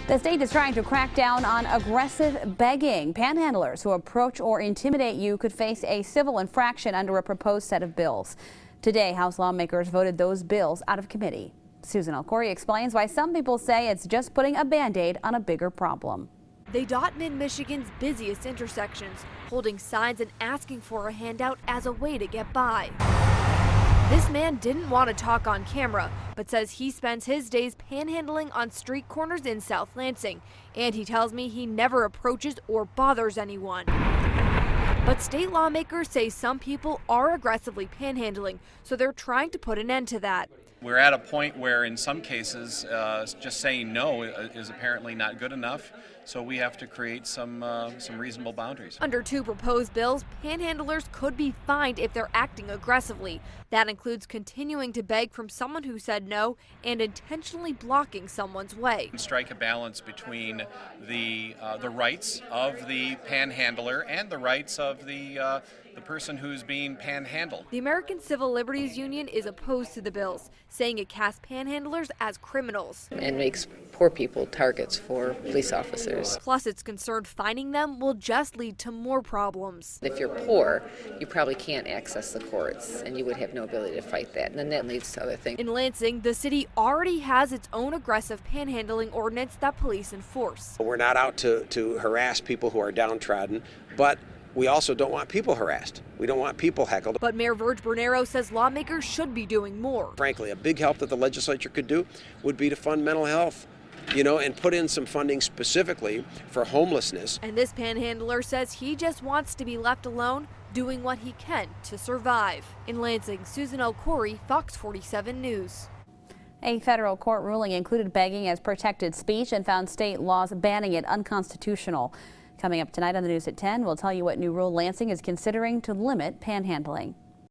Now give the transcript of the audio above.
The state is trying to crack down on aggressive begging. Panhandlers who approach or intimidate you could face a civil infraction under a proposed set of bills. Today, House lawmakers voted those bills out of committee. Susan Alcori explains why some people say it's just putting a Band-Aid on a bigger problem. They dot mid-Michigan's busiest intersections, holding signs and asking for a handout as a way to get by. This man didn't want to talk on camera, but says he spends his days panhandling on street corners in South Lansing, and he tells me he never approaches or bothers anyone. But state lawmakers say some people are aggressively panhandling, so they're trying to put an end to that. We're at a point where in some cases just saying no is apparently not good enough, so we have to create some reasonable boundaries. Under two proposed bills, panhandlers could be fined if they're acting aggressively. That includes continuing to beg from someone who said no and intentionally blocking someone's way. Strike a balance between the rights of the panhandler and the rights of the person who's being panhandled. The American Civil Liberties Union is opposed to the bills, saying it casts panhandlers as criminals and makes poor people targets for police officers. Plus, it's concerned fining them will just lead to more problems. If you're poor, you probably can't access the courts, and you would have no ability to fight that, and then that leads to other things. In Lansing, the city already has its own aggressive panhandling ordinance that police enforce. We're not out to harass people who are downtrodden, but we also don't want people harassed. We don't want people heckled. But Mayor Verge Bernero says lawmakers should be doing more. Frankly, a big help that the legislature could do would be to fund mental health, and put in some funding specifically for homelessness. And this panhandler says he just wants to be left alone, doing what he can to survive. In Lansing, Susan Alcori, Fox 47 News. A federal court ruling included begging as protected speech and found state laws banning it unconstitutional. Coming up tonight on the news at 10, we'll tell you what new rule Lansing is considering to limit panhandling.